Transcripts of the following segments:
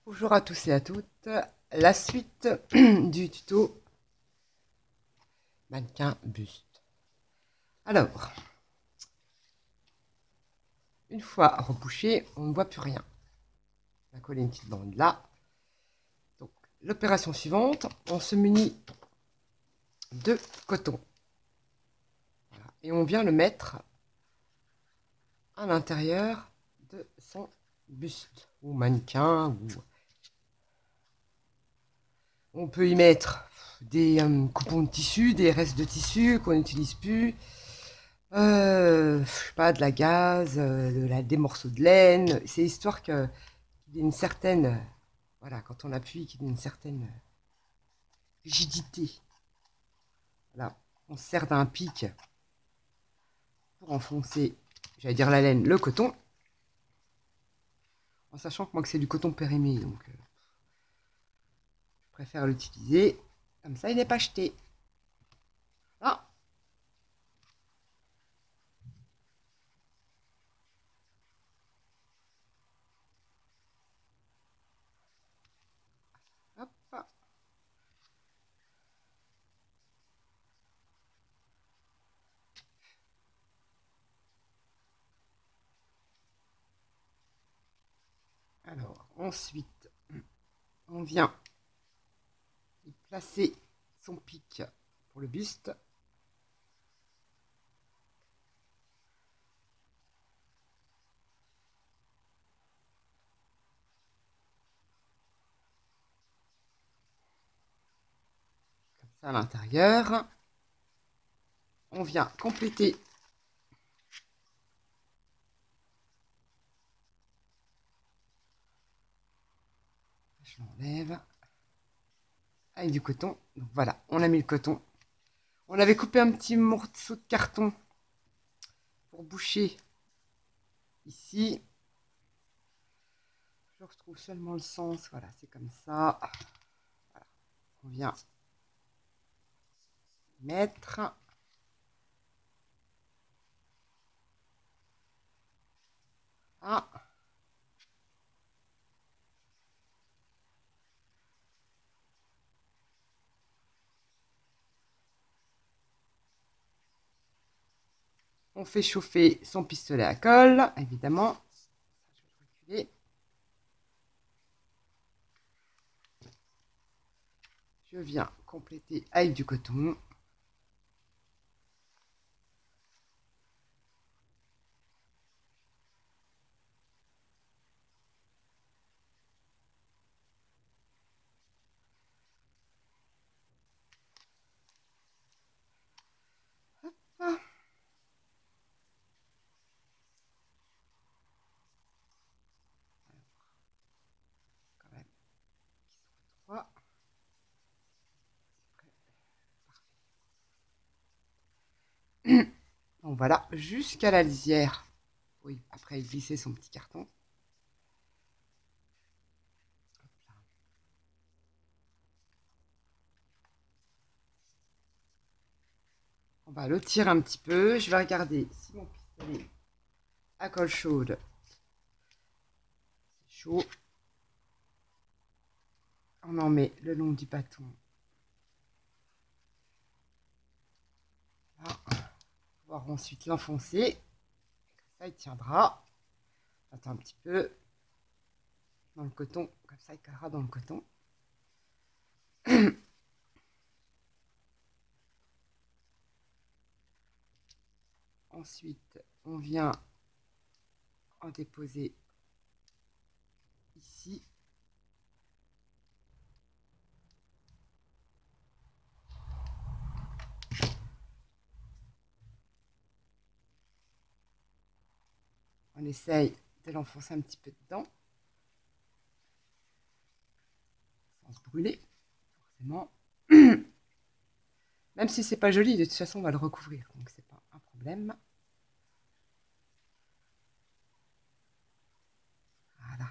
Bonjour à tous et à toutes, la suite du tuto mannequin buste. Alors, une fois rebouché, on ne voit plus rien. On va coller une petite bande là. Donc, l'opération suivante, on se munit de coton. Voilà. Et on vient le mettre à l'intérieur de son buste ou mannequin. On peut y mettre des coupons de tissu, des restes de tissu qu'on n'utilise plus. Je sais pas, de la gaze, des morceaux de laine. C'est histoire qu'il y ait une certaine, voilà, quand on appuie, qu'il y ait une certaine rigidité. Là, on se sert d'un pic pour enfoncer, j'allais dire la laine, le coton. En sachant que moi que c'est du coton périmé, donc je préfère l'utiliser. Comme ça, il n'est pas jeté. Ah, hop. Alors, ensuite, on vient y placer son pic pour le buste. Comme ça à l'intérieur. On vient compléter je l'enlève avec du coton. Donc voilà, on a mis le coton. On avait coupé un petit morceau de carton pour boucher ici. Je retrouve seulement le sens. Voilà, c'est comme ça. Voilà. On vient mettre. Ah. On fait chauffer son pistolet à colle, évidemment. Je vais reculer. Je viens compléter avec du coton. Ah. Quand même. Voilà. Donc voilà, jusqu'à la lisière. Oui, après glisser son petit carton. On va le tirer un petit peu. Je vais regarder si mon pistolet à colle chaude. C'est chaud. On en met le long du bâton. Là. On va pouvoir ensuite l'enfoncer. Ça, il tiendra. Attends un petit peu. Dans le coton. Comme ça, il collera dans le coton. Ensuite, on vient en déposer ici. On essaye de l'enfoncer un petit peu dedans. Sans se brûler, forcément. Même si c'est pas joli, de toute façon, on va le recouvrir. Donc, c'est pas un problème. Voilà.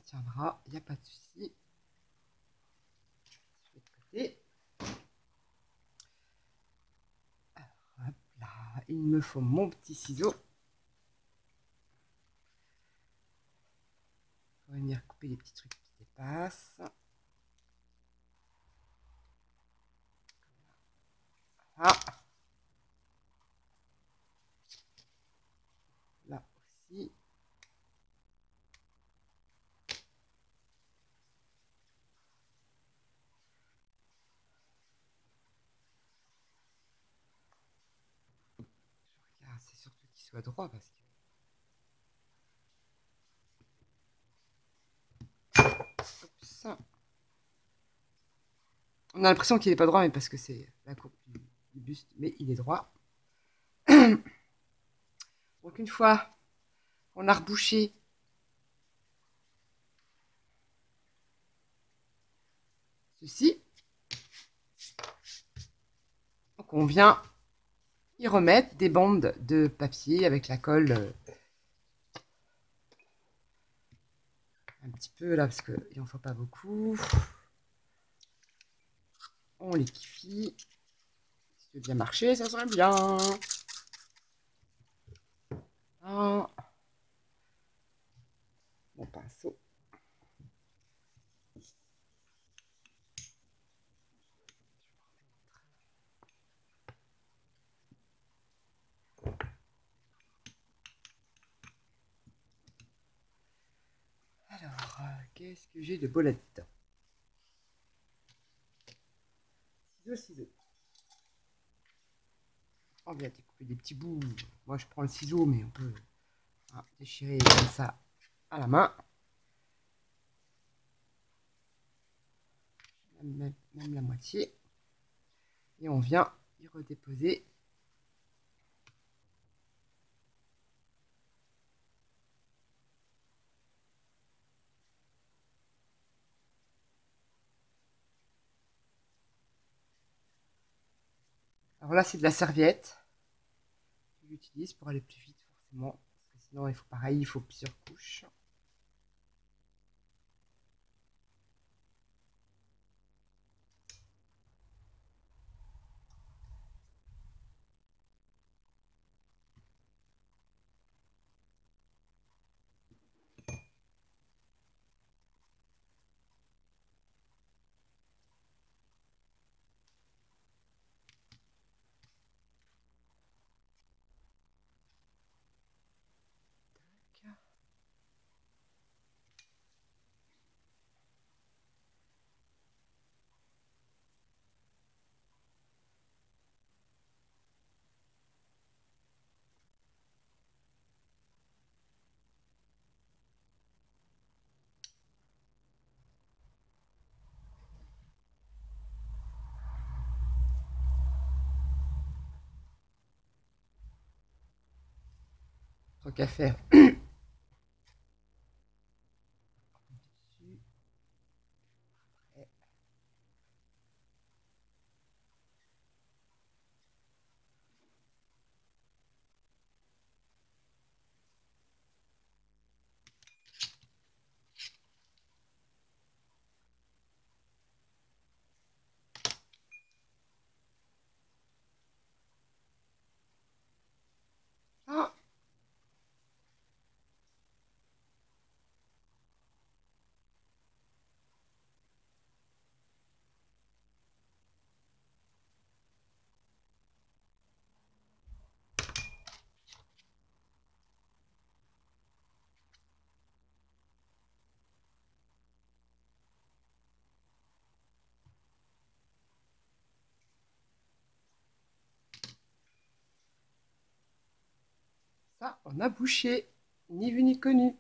tiendra, il n'y a pas de souci. Je vais de côté. Alors, hop là, il me faut mon petit ciseau. On va venir couper les petits trucs qui dépassent. Voilà. Là aussi. Je regarde, c'est surtout qu'il soit droit parce que. Ça. On a l'impression qu'il n'est pas droit, mais parce que c'est la courbe du buste, mais il est droit. Donc une fois qu'on a rebouché ceci, donc on vient y remettre des bandes de papier avec la colle un petit peu là, parce qu'il n'en faut pas beaucoup. On les kiffie. Si ça veut bien marcher, ça serait bien. Un. Mon pinceau. Alors, qu'est-ce que j'ai de beau là-dedans? Ciseaux. On vient découper des petits bouts. Moi, je prends le ciseau, mais on peut déchirer comme ça à la main. Même la moitié. Et on vient y redéposer. Alors là, c'est de la serviette que j'utilise pour aller plus vite, forcément. Parce que sinon, il faut pareil, il faut plusieurs couches. Tant qu'à faire. Ah, ça, on a bouché. Ni vu ni connu.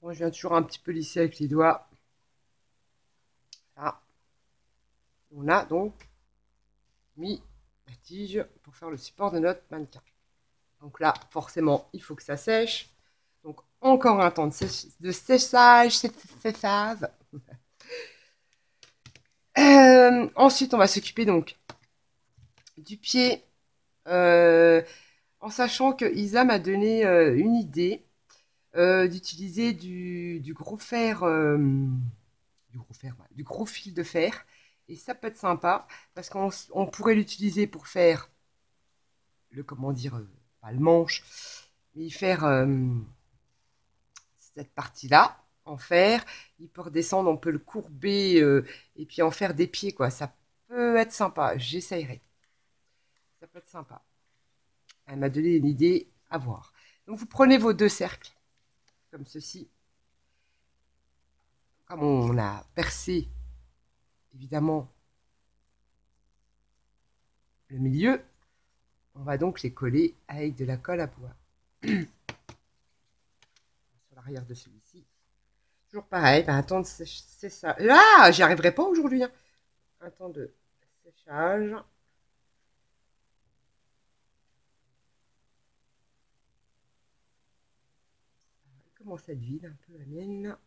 Moi, je viens toujours un petit peu lisser avec les doigts. Là. On a donc mis la tige pour faire le support de notre mannequin. Donc là, forcément, il faut que ça sèche. Donc, encore un temps de séchage, cette phase. Ensuite, on va s'occuper donc du pied, en sachant que Isa m'a donné une idée d'utiliser du gros fer, du gros fil de fer. Et ça peut être sympa parce qu'on pourrait l'utiliser pour faire comment dire, pas le manche, mais faire cette partie-là en fer. Il peut redescendre, on peut le courber et puis en faire des pieds, quoi. Ça peut être sympa, j'essayerai. Ça peut être sympa. Elle m'a donné une idée à voir. Donc vous prenez vos 2 cercles, comme ceci. Comme on a percé, évidemment, le milieu, on va donc les coller avec de la colle à bois. Sur l'arrière de celui-ci. Toujours pareil, un temps de séchage. Ah, j'y arriverai pas aujourd'hui. Hein. Un temps de séchage. Elle commence à être vide un peu la mienne.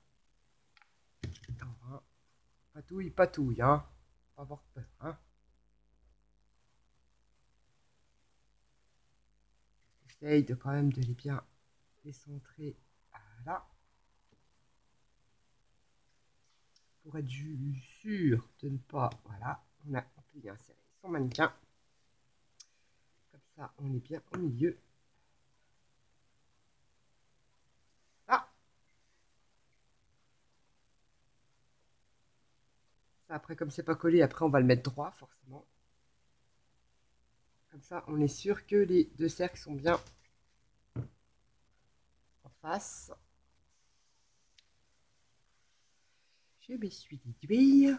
Voilà. Patouille, patouille, hein. Pas avoir peur, hein. J'essaye de quand même de les bien décentrer. Voilà. Pour être sûr de ne pas. Voilà. On peut y insérer son mannequin. Comme ça, on est bien au milieu. Ah. Ça, après, comme c'est pas collé, après, on va le mettre droit, forcément. Comme ça, on est sûr que les 2 cercles sont bien en face. Je me suis dit.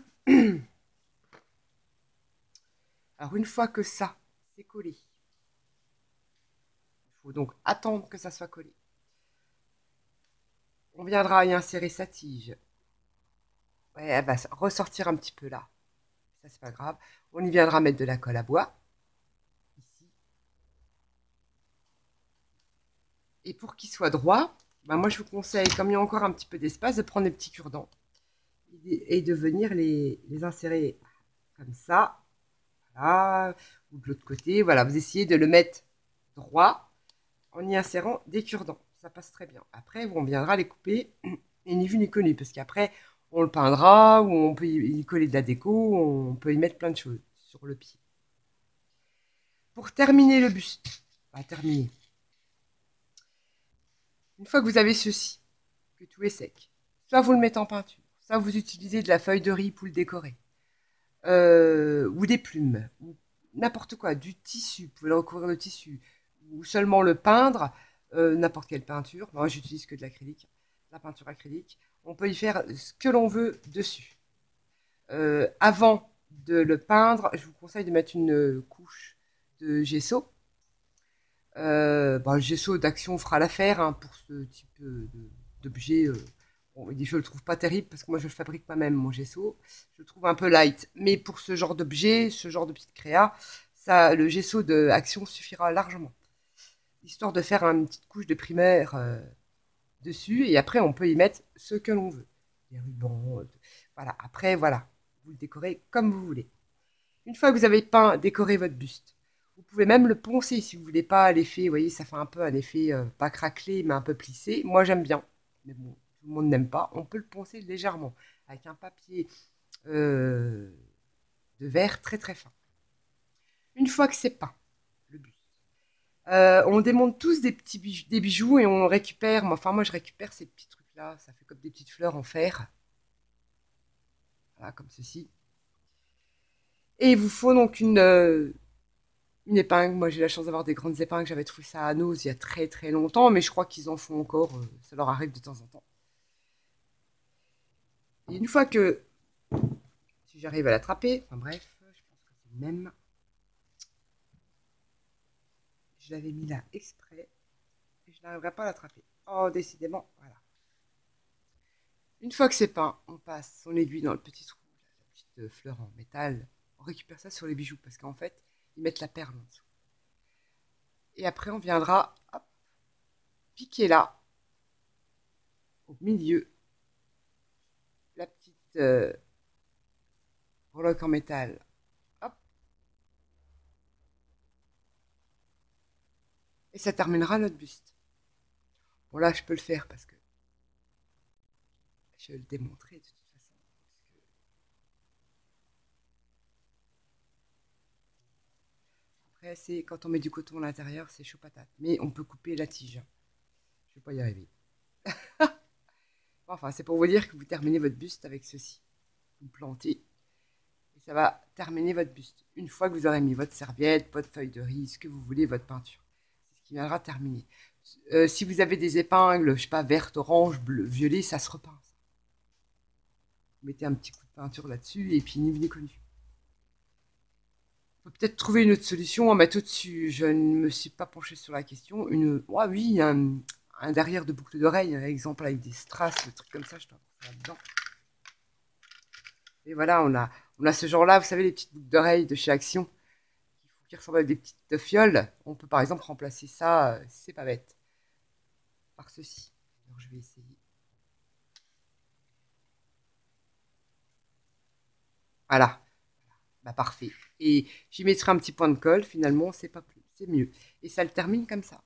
Alors, une fois que ça, c'est collé, il faut donc attendre que ça soit collé. On viendra y insérer sa tige. Ouais, elle va ressortir un petit peu là. Ça, c'est pas grave. On y viendra mettre de la colle à bois. Ici. Et pour qu'il soit droit, ben moi, je vous conseille, comme il y a encore un petit peu d'espace, de prendre des petits cure-dents et de venir les insérer comme ça. Voilà. Ou de l'autre côté. Voilà, vous essayez de le mettre droit en y insérant des cure-dents. Ça passe très bien. Après, on viendra les couper, et ni vu ni connu, parce qu'après, on le peindra, ou on peut y coller de la déco, on peut y mettre plein de choses sur le pied. Pour terminer le buste, terminer. Une fois que vous avez ceci, que tout est sec, soit vous le mettez en peinture, soit vous utilisez de la feuille de riz pour le décorer, ou des plumes, ou n'importe quoi, du tissu, vous pouvez le recouvrir de tissu, ou seulement le peindre, n'importe quelle peinture. Moi, j'utilise que de l'acrylique, la peinture acrylique. On peut y faire ce que l'on veut dessus. Avant de le peindre, je vous conseille de mettre une couche de gesso. Le gesso d'Action fera l'affaire hein, pour ce type d'objet. Bon, je le trouve pas terrible parce que moi je le fabrique moi-même mon gesso. Je le trouve un peu light. Mais pour ce genre d'objet, ce genre de petite créa, ça, le gesso d'Action suffira largement. Histoire de faire une petite couche de primaire dessus. Et après, on peut y mettre ce que l'on veut. Des rubans. Voilà. Après, voilà. Vous le décorez comme vous voulez. Une fois que vous avez peint, décoré votre buste, vous pouvez même le poncer si vous voulez pas l'effet. Vous voyez, ça fait un peu un effet pas craquelé, mais un peu plissé. Moi, j'aime bien. Mais bon, tout le monde n'aime pas. On peut le poncer légèrement avec un papier de verre très très fin. Une fois que c'est peint, le buste, on démonte tous des petits bijoux et on récupère. Enfin, moi, je récupère ces petits trucs-là. Ça fait comme des petites fleurs en fer. Voilà, comme ceci. Et il vous faut donc une épingle. Moi, j'ai la chance d'avoir des grandes épingles. J'avais trouvé ça à Nose il y a très très longtemps, mais je crois qu'ils en font encore. Ça leur arrive de temps en temps. Et une fois que, si j'arrive à l'attraper, enfin bref, je pense que c'est le même. Je l'avais mis là exprès et je n'arriverai pas à l'attraper. Oh, décidément, voilà. Une fois que c'est peint, on passe son aiguille dans le petit trou, la petite fleur en métal. On récupère ça sur les bijoux parce qu'en fait, ils mettent la perle en dessous. Et après, on viendra hop, piquer là, au milieu, la petite breloque en métal. Hop. Et ça terminera notre buste. Bon là, je peux le faire parce que je vais le démontrer de toute façon. Après, c'est quand on met du coton à l'intérieur, c'est chaud patate. Mais on peut couper la tige. Je vais pas y arriver. Enfin, c'est pour vous dire que vous terminez votre buste avec ceci. Vous plantez et ça va terminer votre buste. Une fois que vous aurez mis votre serviette, votre feuille de riz, ce que vous voulez, votre peinture. C'est ce qui viendra terminer. Si vous avez des épingles, je sais pas, vertes, orange, bleu, violet, ça se repeint. Vous mettez un petit coup de peinture là-dessus et puis ni vu ni connu. On peut peut-être trouver une autre solution en mettre au-dessus. Je ne me suis pas penchée sur la question. Oui, un derrière de boucle d'oreille, un exemple avec des strass, des trucs comme ça, je dois avoir ça là-dedans. Et voilà, on a ce genre-là, vous savez, les petites boucles d'oreilles de chez Action, qui ressemblent à des petites fioles. On peut par exemple remplacer ça, c'est pas bête, par ceci. Alors je vais essayer. Voilà, bah parfait. Et j'y mettrai un petit point de colle, finalement, c'est pas plus, c'est mieux. Et ça le termine comme ça.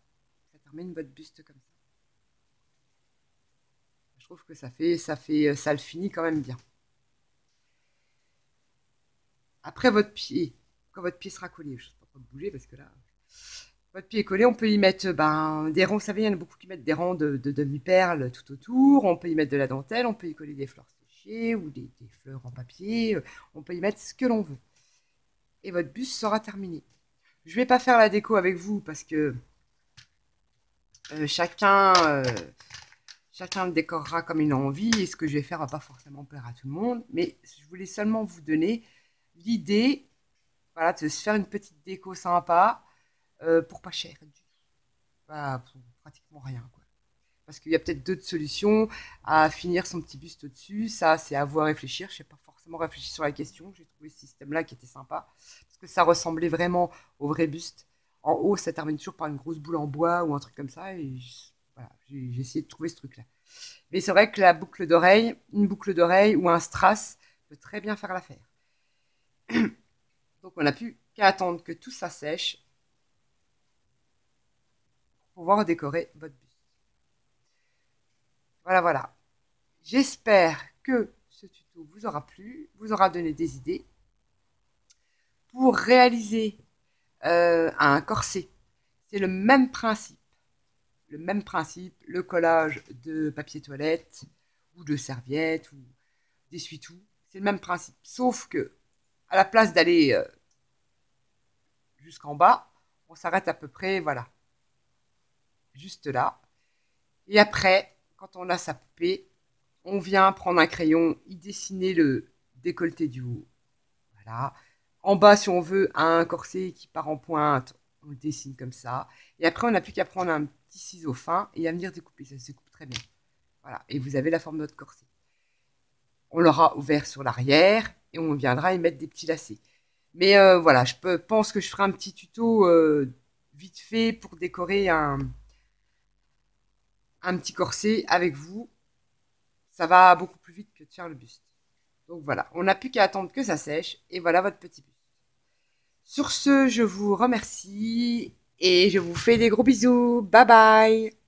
Ça termine votre buste comme ça. Je trouve que ça le finit quand même bien. Après votre pied, quand votre pied sera collé, je ne sais pas bouger parce que là, votre pied est collé, on peut y mettre des rangs, vous savez, il y en a beaucoup qui mettent des rangs de demi-perles tout autour, on peut y mettre de la dentelle, on peut y coller des fleurs séchées ou des fleurs en papier, on peut y mettre ce que l'on veut. Et votre buste sera terminé. Je ne vais pas faire la déco avec vous parce que chacun le décorera comme il a envie et ce que je vais faire ne va pas forcément plaire à tout le monde, mais je voulais seulement vous donner l'idée, voilà, de se faire une petite déco sympa pour pas cher, pour pratiquement rien, quoi. Parce qu'il y a peut-être d'autres solutions à finir son petit buste au-dessus. Ça, c'est à vous à réfléchir. Je n'ai pas forcément réfléchi sur la question. J'ai trouvé ce système-là qui était sympa parce que ça ressemblait vraiment au vrai buste. En haut, ça termine toujours par une grosse boule en bois ou un truc comme ça. Et voilà, j'ai essayé de trouver ce truc-là. Mais c'est vrai que la boucle d'oreille, une boucle d'oreille ou un strass peut très bien faire l'affaire. Donc, on n'a plus qu'à attendre que tout ça sèche pour pouvoir décorer votre buste. Voilà, voilà. J'espère que ce tuto vous aura plu, vous aura donné des idées pour réaliser un corset. C'est le même principe. Le même principe, le collage de papier toilette ou de serviettes ou d'essuie-tout. C'est le même principe. Sauf que, à la place d'aller jusqu'en bas, on s'arrête à peu près, voilà, juste là. Et après, quand on a sa poupée, on vient prendre un crayon, y dessiner le décolleté du haut. Voilà. En bas, si on veut un corset qui part en pointe, on le dessine comme ça. Et après, on n'a plus qu'à prendre un petit ciseau fin et à venir découper. Ça se coupe très bien. Voilà. Et vous avez la forme de votre corset. On l'aura ouvert sur l'arrière et on viendra y mettre des petits lacets. Mais voilà, pense que je ferai un petit tuto vite fait pour décorer un petit corset avec vous. Ça va beaucoup plus vite que de faire le buste. Donc voilà, on n'a plus qu'à attendre que ça sèche et voilà votre petit buste. Sur ce, je vous remercie et je vous fais des gros bisous. Bye bye!